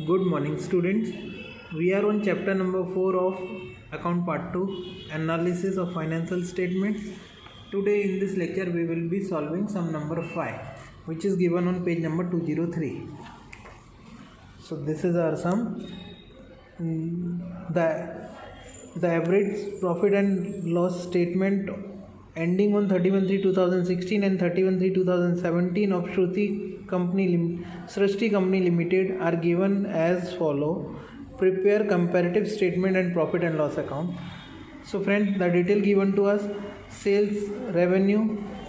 Good morning, students. We are on chapter number 4 of account part 2, analysis of financial statements. Today in this lecture we will be solving sum number 5, which is given on page number 203. So this is our sum. The average profit and loss statement ending on 31/3/2016 and 31/3/2017 of Srishti Company Limited are given as follow. Prepare comparative statement and profit and loss account. So friends, the detail given to us: sales revenue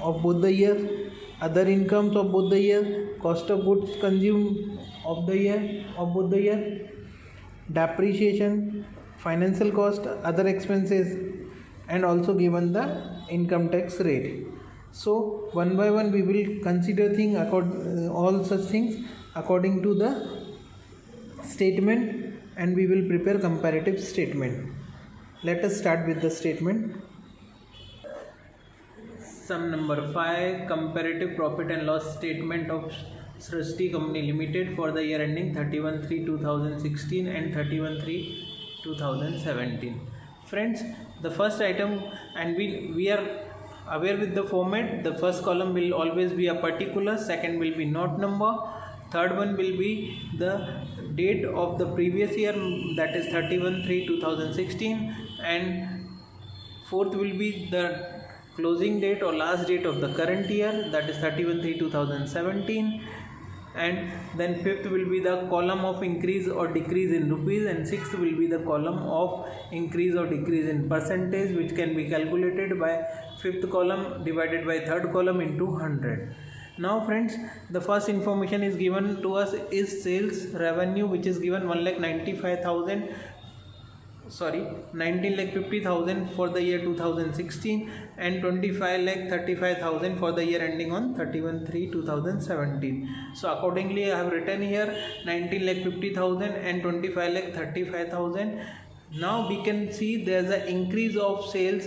of both the years, other incomes of both the years, cost of goods consumed of the year of both the year, depreciation, financial cost, other expenses, and also given the income tax rate. So one by one we will consider all such things according to the statement, and we will prepare comparative statement. Let us start with the statement. Sum number 5, comparative profit and loss statement of Srishti Company Limited for the year ending 31/3/2016 and 31/3/2017. Friends, the first item, and we are aware with the format. The first column will always be a particular, second will be not number, third one will be the date of the previous year, that is 31/3/2016, and fourth will be the closing date or last date of the current year, that is 31/3/2017, and then fifth will be the column of increase or decrease in rupees, and sixth will be the column of increase or decrease in percentage, which can be calculated by fifth column divided by third column into 100. Now friends, the first information is given to us is sales revenue, which is given 19,50,000 for the year 2016 and 25,35,000 for the year ending on 31/3/2017. So accordingly I have written here 19,50,000 and 25,35,000. Now we can see there is an increase of sales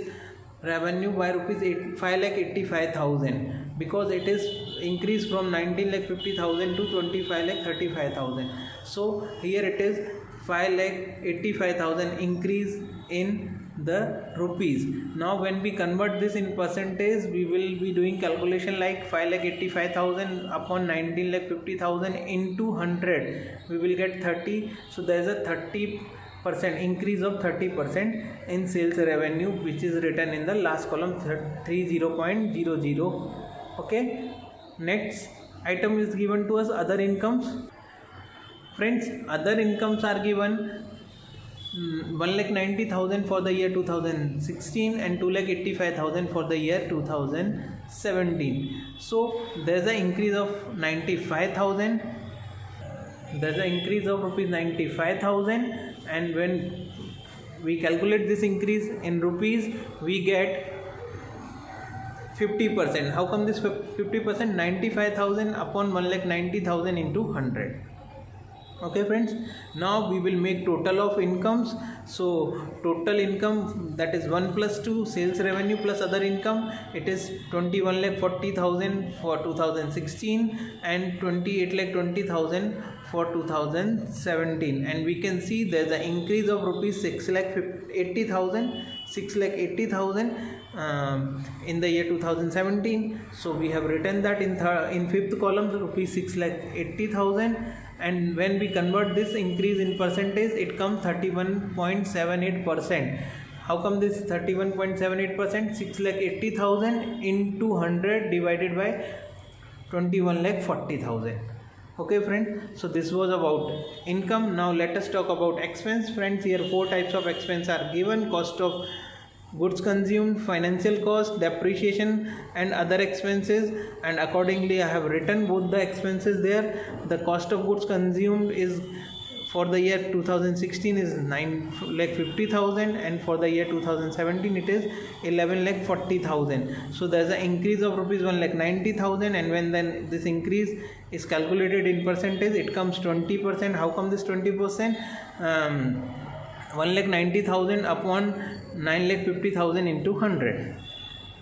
revenue by ₹5,85,000, because it is increased from 19,50,000 to 25,35,000. So here it is 5,85,000 increase in the rupees. Now when we convert this in percentage, we will be doing calculation like 5,85,000 upon 19,50,000 into 100. We will get 30. So there is a 30% increase of 30% in sales revenue, which is written in the last column, 30.00. Okay. Next item is given to us other incomes. Friends, other incomes are given 1,90,000 for the year 2016 and 2,85,000 for the year 2017. So there is an increase of 95,000. There is an increase of ₹95,000, and when we calculate this increase in rupees, we get 50%. How come this 50%? 95,000 upon 1,90,000 into 100. Okay friends, now we will make total of incomes. So total income, that is 1 plus 2, sales revenue plus other income, it is 21,40,000 for 2016 and 28,20,000 for 2017, and we can see there is an increase of ₹6,80,000 in the year 2017. So we have written that in fifth column ₹6,80,000, and when we convert this increase in percentage, it comes 31.78%. How come this 31.78%? 6,80,000 into 100 divided by 21,40,000. Okay friend, so this was about income. Now let us talk about expense. Friends, here 4 types of expense are given: cost of goods consumed, financial cost, depreciation, and other expenses, and accordingly I have written both the expenses there. The cost of goods consumed is for the year 2016 is 9,50,000, and for the year 2017 it is 11,40,000. So there is an increase of ₹1,90,000, and when then this increase is calculated in percentage, it comes 20%. How come this 20%? 1,90,000 upon 9,50,000 into 100.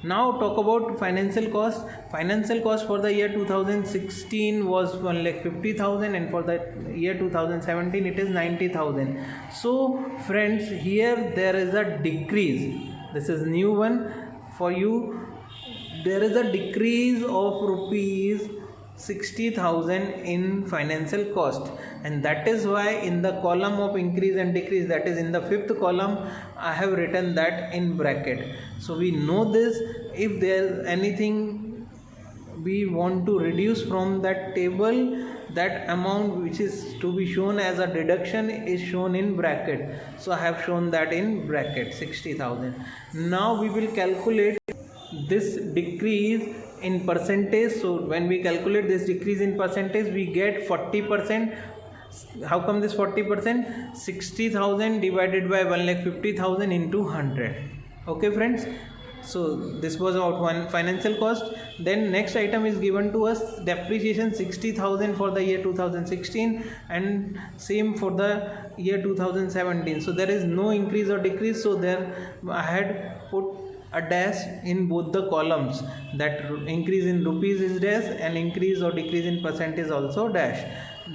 Now talk about financial cost. Financial cost for the year 2016 was 1,50,000 and for the year 2017 it is 90,000. So friends, here there is a decrease. This is new one for you. There is a decrease of rupees 60,000 in financial cost, and that is why in the column of increase and decrease, that is in the fifth column, I have written that in bracket. So we know this. If there is anything we want to reduce from that table, that amount which is to be shown as a deduction is shown in bracket. So I have shown that in bracket, 60,000. Now we will calculate this decrease in percentage. So when we calculate this decrease in percentage, we get 40%. How come this 40%? 60,000 divided by 1,50,000 into 100. Okay friends, so this was about one financial cost. Then next item is given to us, depreciation 60,000 for the year 2016 and same for the year 2017. So there is no increase or decrease, so there I had put a dash in both the columns, that increase in rupees is dash and increase or decrease in percentage also dash.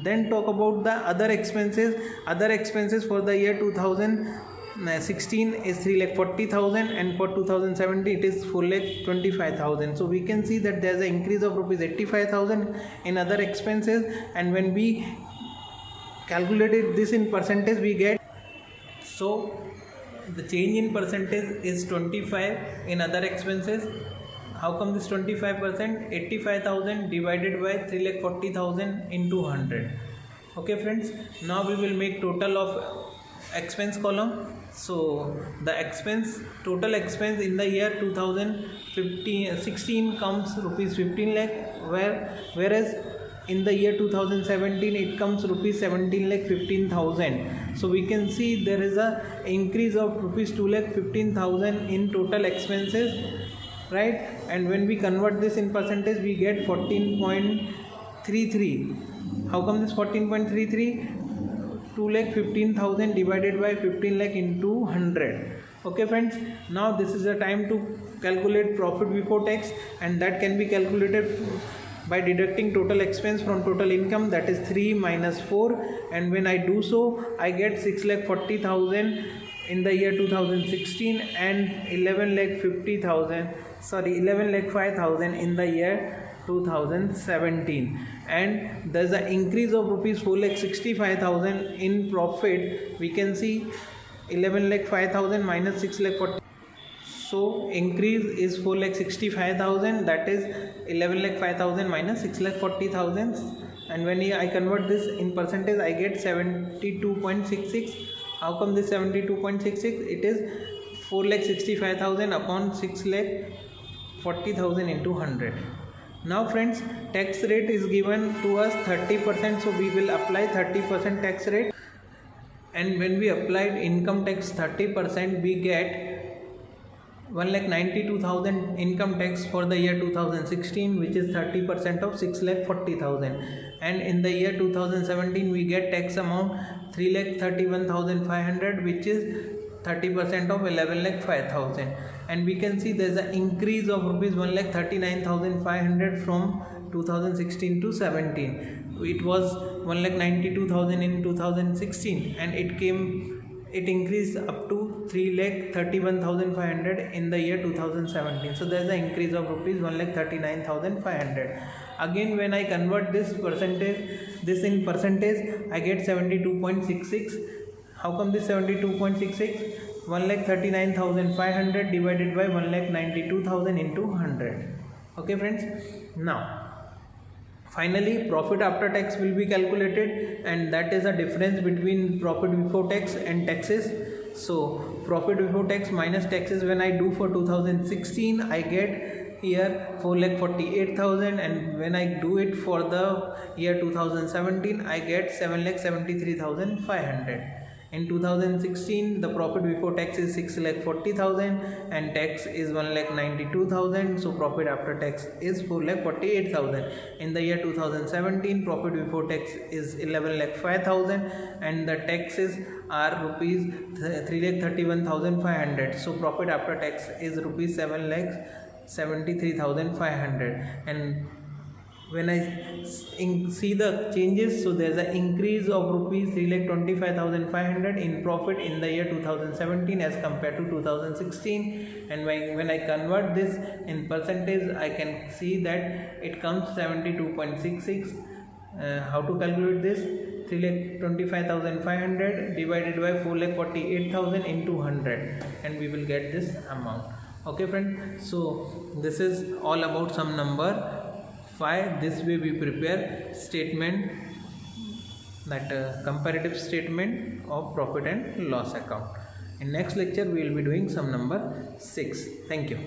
Then talk about the other expenses. Other expenses for the year 2016 is 3,40,000 and for 2017 it is 4,25,000. So we can see that there is an increase of rupees 85,000 in other expenses, and when we calculated this in percentage we get, so the change in percentage is 25 in other expenses. How come this 25%? 85,000 divided by 3,40,000 into 100. Okay friends, now we will make total of expense column. So the expense, total expense in the year 2016 comes rupees 15 lakh, whereas in the year 2017 it comes rupees 17,15,000. So we can see there is a increase of rupees 2,15,000 in total expenses, right? And when we convert this in percentage we get 14.33. How come this 14.33? 2,15,000 divided by 15 lakh into 100. Okay friends, now this is the time to calculate profit before tax, and that can be calculated by deducting total expense from total income, that is 3 minus 4, and when I do so I get 6,40,000 in the year 2016 and 11,05,000 in the year 2017, and there's an increase of rupees 4,65,000 in profit. We can see 11,05,000 minus 6,40,000. So increase is 4,65,000, that is 11,05,000 minus 6,40,000, and when I convert this in percentage I get 72.66. How come this 72.66? It is 4,65,000 upon 6,40,000 into 100. Now friends, tax rate is given to us 30%, so we will apply 30% tax rate, and when we applied income tax 30% we get 1,92,000 income tax for the year 2016, which is 30% of 6,40,000, and in the year 2017 we get tax amount 3,31,500, which is 30% of 11,05,000, and we can see there is an increase of rupees 1,39,500 from 2016 to 17. It was 1,92,000 in 2016 and it increased up to 3,31,500 in the year 2017. So there is an increase of rupees 1,39,500. Again, when I convert this in percentage, I get 72.66. How come this 72.66? 1,39,500 divided by 1,92,000 into 100. Okay friends. Now finally profit after tax will be calculated, and that is a difference between profit before tax and taxes. So profit before tax minus taxes, when I do for 2016 I get here 4,48,000, and when I do it for the year 2017 I get 7,73,500. In 2016 the profit before tax is 6,40,000 and tax is 1,92,000, so profit after tax is 4,48,000. In the year 2017 profit before tax is 11,05,000 and the taxes are rupees 3,31,500, so profit after tax is rupees 73,500. And when I see the changes, so there's an increase of rupees 3,25,500 in profit in the year 2017 as compared to 2016. And when I convert this in percentage, I can see that it comes 72.66. How to calculate this? 3,25,500 divided by 4,48,000 into 100, and we will get this amount. Okay friend, so this is all about sum number 5. This way we prepare statement, that comparative statement of profit and loss account. In next lecture we will be doing sum number 6. Thank you.